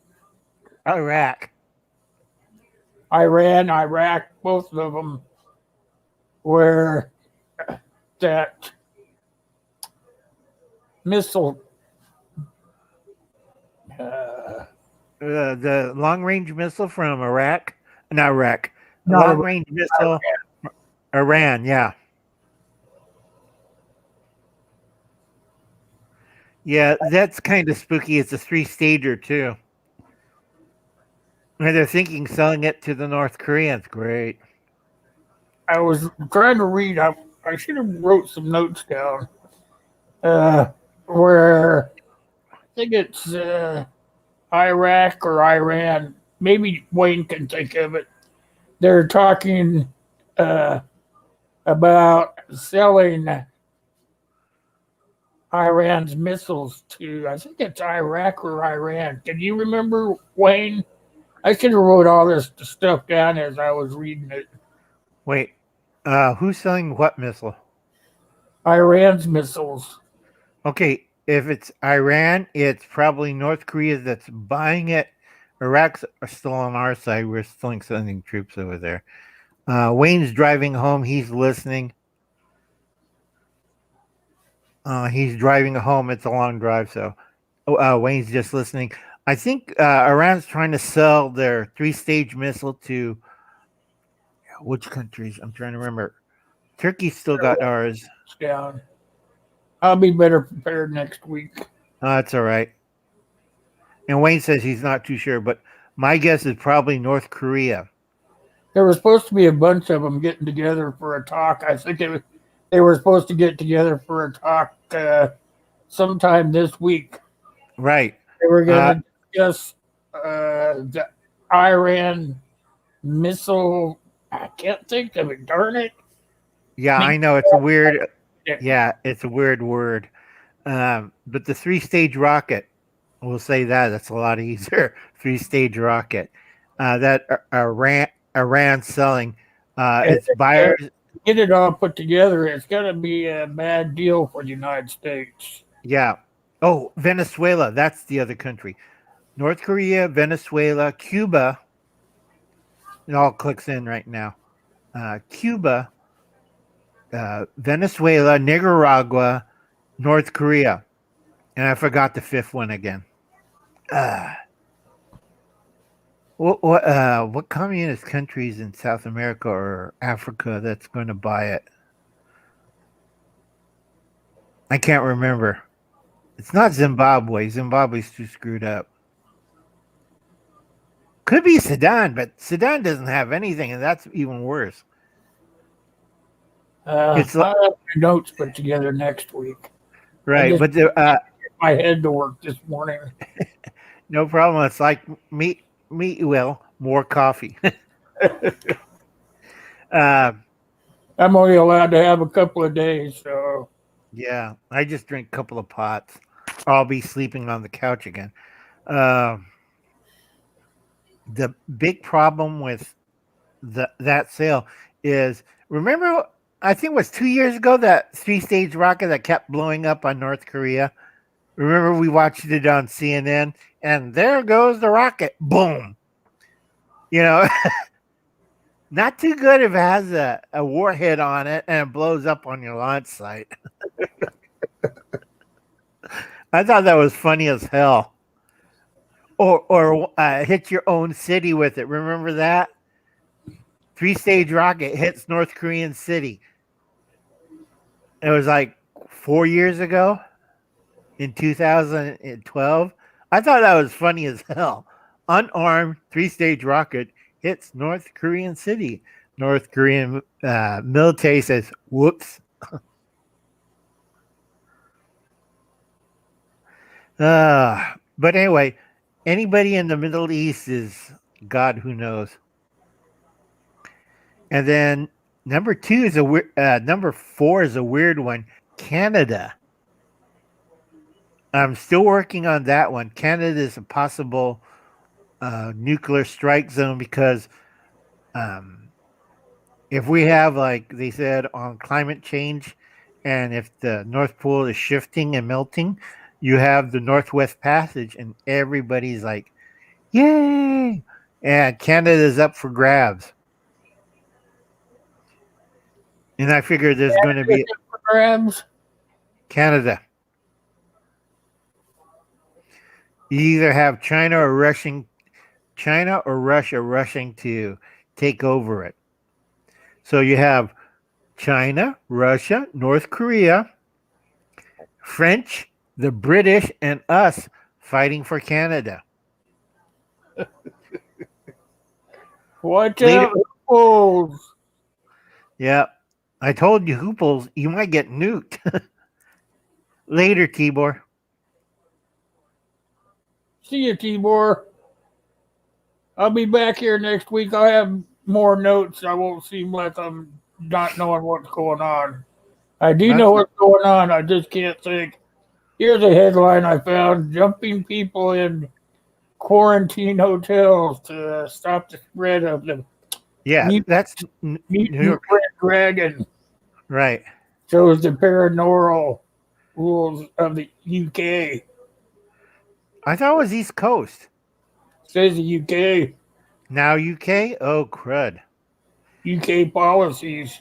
Iraq. Iran, Iraq, both of them were that missile. Uh, The long range missile from Iraq, not Iraq. not Long Iran, range missile, Iran. Yeah, yeah. That's kind of spooky. It's a 3-stager too. And they're thinking selling it to the North Koreans. Great. I was trying to read. I should have wrote some notes down. Where I think it's Iraq or Iran. Maybe Wayne can think of it. They're talking about selling Iran's missiles to. I think it's Iraq or Iran. Can you remember, Wayne? I should have wrote all this stuff down as I was reading it. Wait, who's selling what missile? Iran's missiles. Okay, if it's Iran, it's probably North Korea that's buying it. Iraq's still on our side. We're still sending troops over there. Wayne's driving home. He's listening. He's driving home. It's a long drive, so Wayne's just listening. I think Iran's trying to sell their 3-stage missile to which countries? I'm trying to remember. Turkey still got ours. Down. I'll be better prepared next week. That's all right. And Wayne says he's not too sure, but my guess is probably North Korea. There was supposed to be a bunch of them getting together for a talk. I think they were supposed to get together for a talk sometime this week. Right. They were going to discuss the Iran missile. I can't think of it. Darn it. Yeah, I know it's a weird. Yeah, it's a weird word. But the 3-stage rocket, we'll say that's a lot easier. 3-stage rocket that Iran's selling. It's buyers. Get it all put together. It's going to be a bad deal for the United States. Yeah. Oh, Venezuela. That's the other country. North Korea, Venezuela, Cuba. It all clicks in right now. Cuba, Venezuela, Nicaragua, North Korea. And I forgot the 5th one again. What communist countries in South America or Africa that's going to buy it? I can't remember. It's not Zimbabwe. Zimbabwe's too screwed up. Could be Sudan, but Sudan doesn't have anything, and that's even worse. It's I'll have my notes put together next week. Right, but my head to work this morning. No problem. It's like meat. Well, more coffee. I'm only allowed to have a couple of days, so yeah, I just drink a couple of pots. I'll be sleeping on the couch again. The big problem with that sale is, remember, I think it was 2 years ago, that 3-stage rocket that kept blowing up on North Korea. Remember, we watched it on CNN, and there goes the rocket. Boom. You know, not too good if it has a warhead on it and it blows up on your launch site. I thought that was funny as hell. Or hit your own city with it. Remember that? 3-stage rocket hits North Korean city. It was like 4 years ago in 2012. I thought that was funny as hell. Unarmed 3-stage rocket hits North Korean city. North Korean military says, whoops. But anyway, anybody in the Middle East is God who knows. And then number 4 is a weird one. Canada. I'm still working on that one. Canada is a possible nuclear strike zone because if we have, like they said, on climate change, and if the North Pole is shifting and melting, you have the Northwest Passage, and everybody's like, "Yay!" And Canada's up for grabs. And I figure there's going to be Programs. Canada. You either have China or Russia rushing to take over it. So you have China, Russia, North Korea, French, the British, and us fighting for Canada. Watch Later- out, fools. Yeah. I told you, Hooples, you might get nuked. Later, Tibor. See you, Tibor. I'll be back here next week. I'll have more notes. I won't seem like I'm not knowing what's going on. I do know what's going on. I just can't think. Here's a headline I found: jumping people in quarantine hotels to stop the spread of the Yeah, that's New mutant York. red dragon. Right. Shows the paranormal rules of the UK. I thought it was East Coast. Says the UK. Now UK? Oh, crud. UK policies.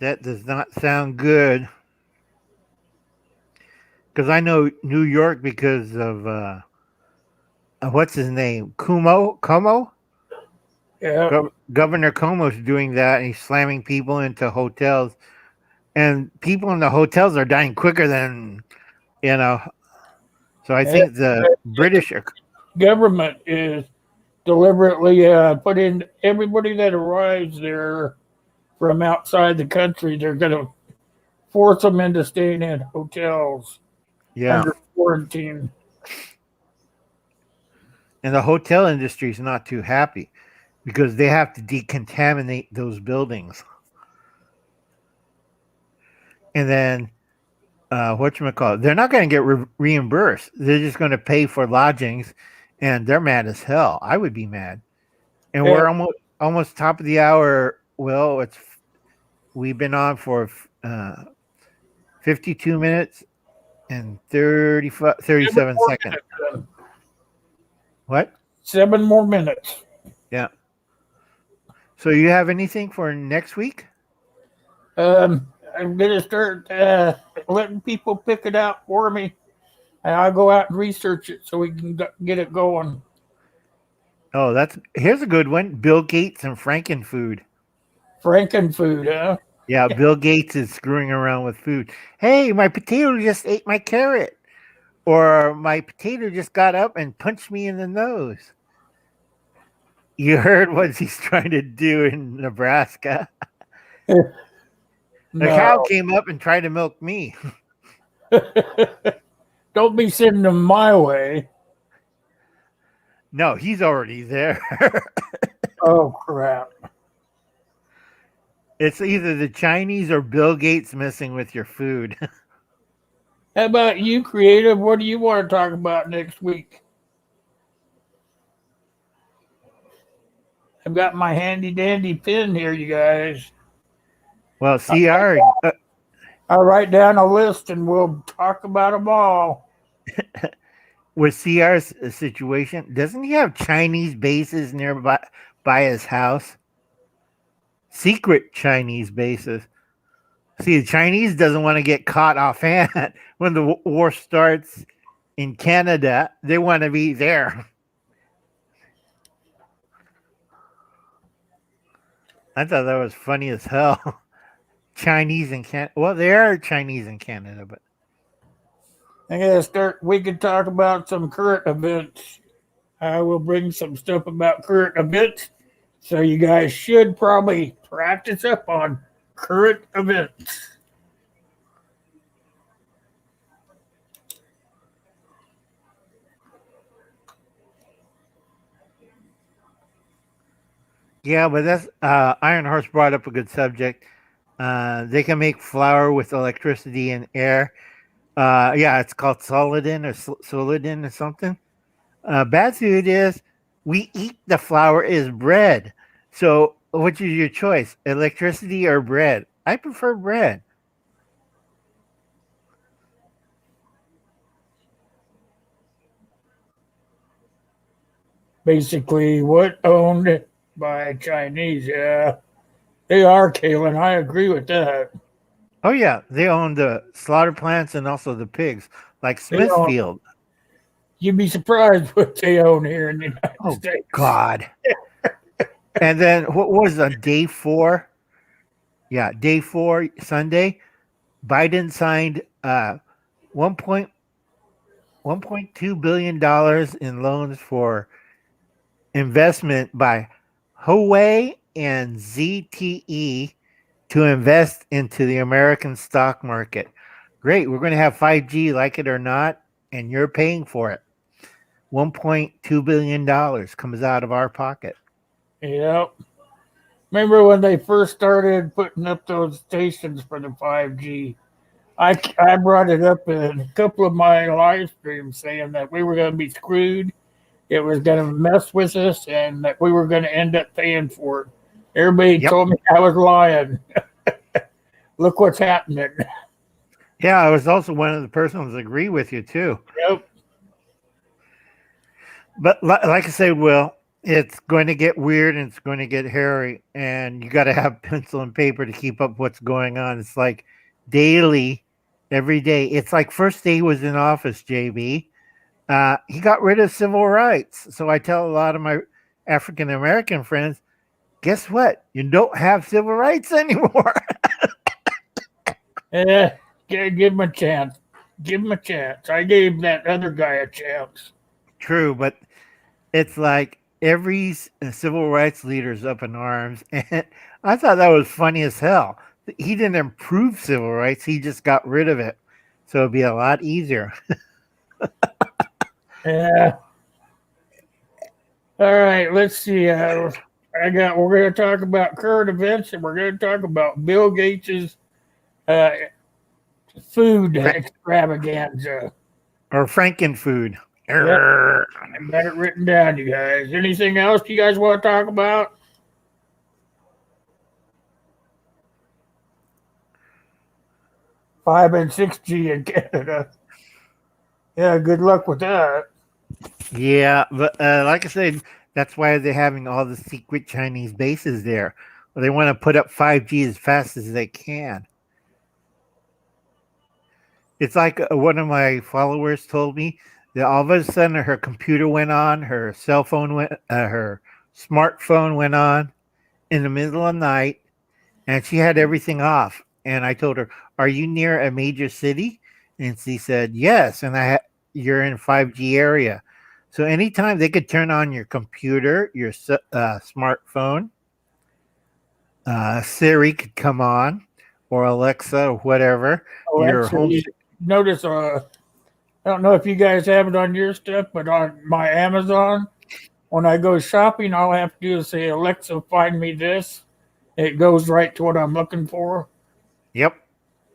That does not sound good. Because I know New York because of what's his name? Como? Yeah. Governor Cuomo's doing that, and he's slamming people into hotels, and people in the hotels are dying quicker than So I think the British are. Government is deliberately putting everybody that arrives there from outside the country. They're going to force them into staying in hotels under quarantine. And the hotel industry is not too happy because they have to decontaminate those buildings. And then, whatchamacallit, they're not going to get reimbursed. They're just going to pay for lodgings, and they're mad as hell. I would be mad. And we're almost top of the hour. Well, we've been on for 52 minutes and 37 seconds. What? 7 more minutes. Yeah. So you have anything for next week? I'm going to start letting people pick it out for me. And I'll go out and research it so we can get it going. Oh, here's a good one. Bill Gates and Frankenfood. Frankenfood, huh? Yeah, Bill Gates is screwing around with food. Hey, my potato just ate my carrot. Or my potato just got up and punched me in the nose. You heard what he's trying to do in Nebraska. The cow came up and tried to milk me. Don't be sending them my way. No, he's already there. Oh, crap. It's either the Chinese or Bill Gates messing with your food. How about you, Creative? What do you want to talk about next week? I've got my handy dandy pen here, you guys. Well, CR. I'll write down a list and we'll talk about them all. With CR's situation, doesn't he have Chinese bases nearby by his house? Secret Chinese bases. See, the Chinese doesn't want to get caught offhand when the war starts in Canada. They want to be there. I thought that was funny as hell. Chinese in Canada. Well, there are Chinese in Canada, but I'm gonna start. We could talk about some current events. I will bring some stuff about current events, so you guys should probably practice up on current events. yeah, but that's Iron Horse brought up a good subject. They can make flour with electricity and air. Yeah, it's called Solidin or something. Bad food is we eat the flour is bread. So, which is your choice, electricity or bread? I prefer bread. Basically, what owned by Chinese? Yeah, they are, Kalen. I agree with that. Oh yeah, they own the slaughter plants and also the pigs, like They own. Smithfield. You'd be surprised what they own here in the United Oh States. God! And then what was on day four? Yeah, day four Sunday, Biden signed 1 $1.2 billion in loans for investment by Huawei and ZTE to invest into the American stock market. Great, we're going to have 5G, like it or not, and you're paying for it. $1.2 billion comes out of our pocket. Yep. Remember when they first started putting up those stations for the 5G? I brought it up in a couple of my live streams saying that we were going to be screwed. It was going to mess with us and that we were going to end up paying for it. Everybody Yep. told me I was lying. Look what's happening. Yeah, I was also one of the persons that agree with you too. Yep. But like I say, Will, it's going to get weird and it's going to get hairy, and you got to have pencil and paper to keep up what's going on. It's like daily, every day. It's like first day he was in office, JB. He got rid of civil rights. So I tell a lot of my African American friends, guess what? You don't have civil rights anymore. Yeah. Give him a chance. Give him a chance. I gave that other guy a chance. True, but it's like every civil rights leader's up in arms, and I thought that was funny as hell. He didn't improve civil rights; he just got rid of it, so it'd be a lot easier. Yeah. All right. Let's see. We're going to talk about current events, and we're going to talk about Bill Gates's uh, food extravaganza. Or Frankenfood. Yep. I got it written down, you guys. Anything else you guys want to talk about? Five and 6G in Canada. Yeah, good luck with that. Yeah, but like I said, that's why they're having all the secret Chinese bases there. Well, they want to put up 5G as fast as they can. It's like one of my followers told me that all of a sudden her computer went on, her cell phone went, her smartphone went on in the middle of the night, and she had everything off. And I told her, "Are you near a major city?" And she said, "Yes." And you're in 5G area, so anytime they could turn on your computer, your smartphone, Siri could come on, or Alexa, or whatever. Oh, Your home. actually, notice, I don't know if you guys have it on your stuff, but on my Amazon, when I go shopping, all I have to do is say, Alexa, find me this. It goes right to what I'm looking for. Yep.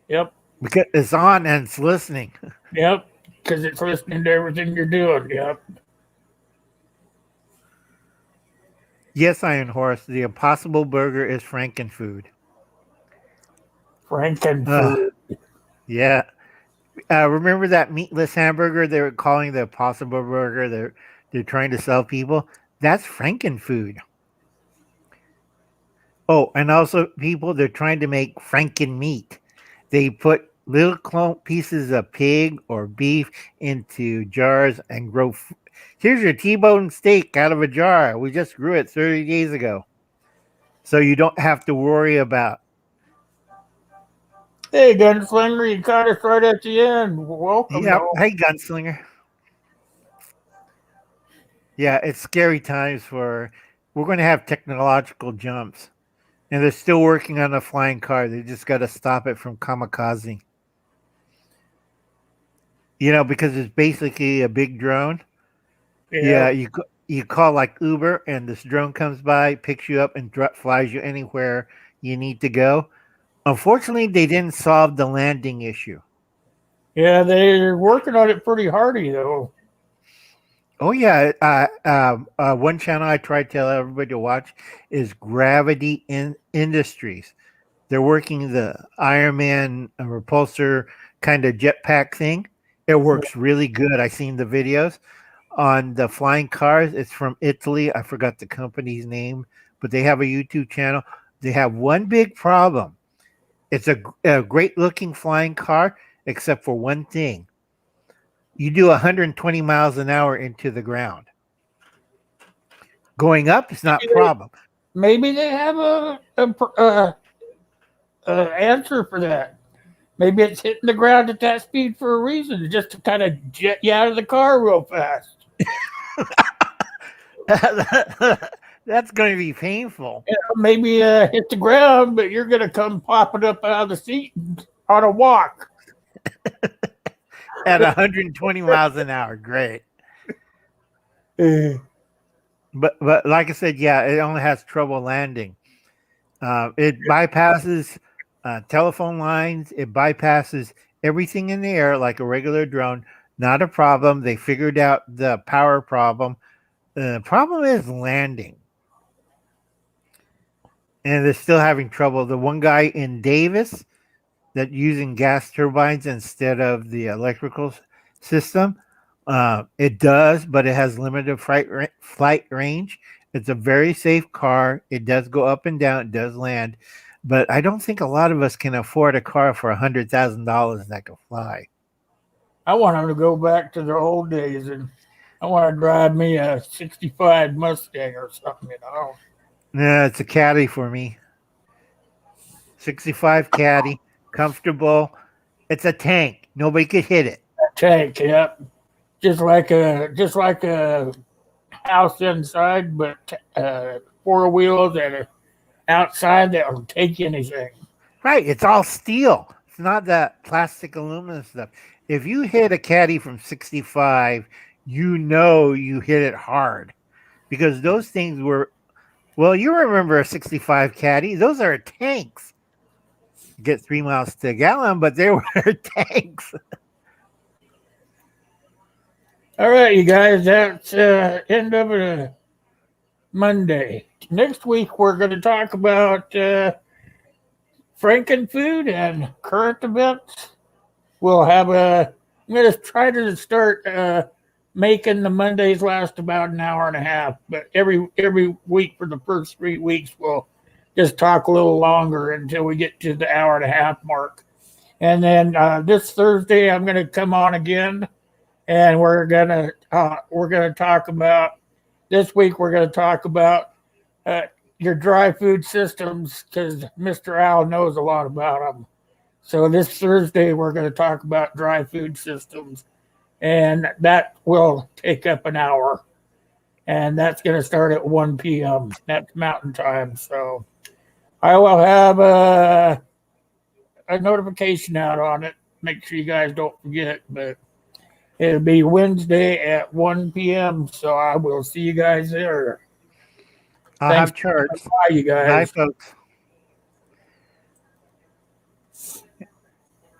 Yep. Because it's on and it's listening. Yep. Because it's listening to everything you're doing. Yep. Yes, Iron Horse. The Impossible Burger is Frankenfood. Frankenfood. Yeah. Remember that meatless hamburger they were calling the Impossible Burger? They're trying to sell people. That's Frankenfood. Oh, and also people they're trying to make Franken meat. They put little clone pieces of pig or beef into jars and grow. Here's your T-bone steak out of a jar. We just grew it 30 days ago, so you don't have to worry about. Hey, Gunslinger, you caught us right at the end. Welcome. Yeah, hey, Gunslinger. Yeah, it's scary times for. We're going to have technological jumps, and they're still working on a flying car. They just got to stop it from kamikaze. Because it's basically a big drone. Yeah, you call like Uber, and this drone comes by, picks you up, and flies you anywhere you need to go. Unfortunately, they didn't solve the landing issue. Yeah, they're working on it pretty hardy, though. Oh yeah. One channel I try to tell everybody to watch is Gravity Industries. They're working the Iron Man repulsor kind of jetpack thing. It works really good. I've seen the videos on the flying cars. It's from Italy. I forgot the company's name, but they have a YouTube channel. They have one big problem. It's a great looking flying car, except for one thing. You do 120 miles an hour into the ground. Going up is not a problem. Maybe they have a answer for that. Maybe it's hitting the ground at that speed for a reason, just to kind of jet you out of the car real fast. That's going to be painful. You know, maybe hit the ground, but you're going to come popping up out of the seat on a walk. At 120 miles an hour. Great. But like I said, yeah, it only has trouble landing. It bypasses telephone lines. It bypasses everything in the air like a regular drone. Not a problem. They figured out the power problem. The problem is landing. And they're still having trouble. The one guy in Davis that using gas turbines instead of the electrical system, it does, but it has limited flight range. It's a very safe car. It does go up and down. It does land. But I don't think a lot of us can afford a car for $100,000 that can fly. I want them to go back to the old days, and I want to drive me a 65 Mustang or something, you know. Yeah, it's a caddy for me. 65 caddy, comfortable. It's a tank. Nobody could hit it. A tank, yep. Just like a house inside, but 4 wheels and outside that will take anything. Right. It's all steel. It's not that plastic aluminum stuff. If you hit a caddy from 65, you know you hit it hard because those things were, well, you remember a 65 caddy. Those are tanks. Get 3 miles to a gallon, but they were tanks. All right, you guys, that's end of a Monday. Next week, we're going to talk about Frankenfood and current events. We'll have I'm going to try to start making the Mondays last about an hour and a half, but every week for the first 3 weeks, we'll just talk a little longer until we get to the hour and a half mark. And then this Thursday, I'm going to come on again, and we're gonna talk about this week. We're going to talk about your dry food systems because Mr. Al knows a lot about them. So this Thursday, we're going to talk about dry food systems, and that will take up an hour. And that's going to start at 1 p.m. That's Mountain Time. So I will have a notification out on it. Make sure you guys don't forget, but it'll be Wednesday at 1 p.m. So I will see you guys there. I'll have charts. Bye, you guys. Bye, folks.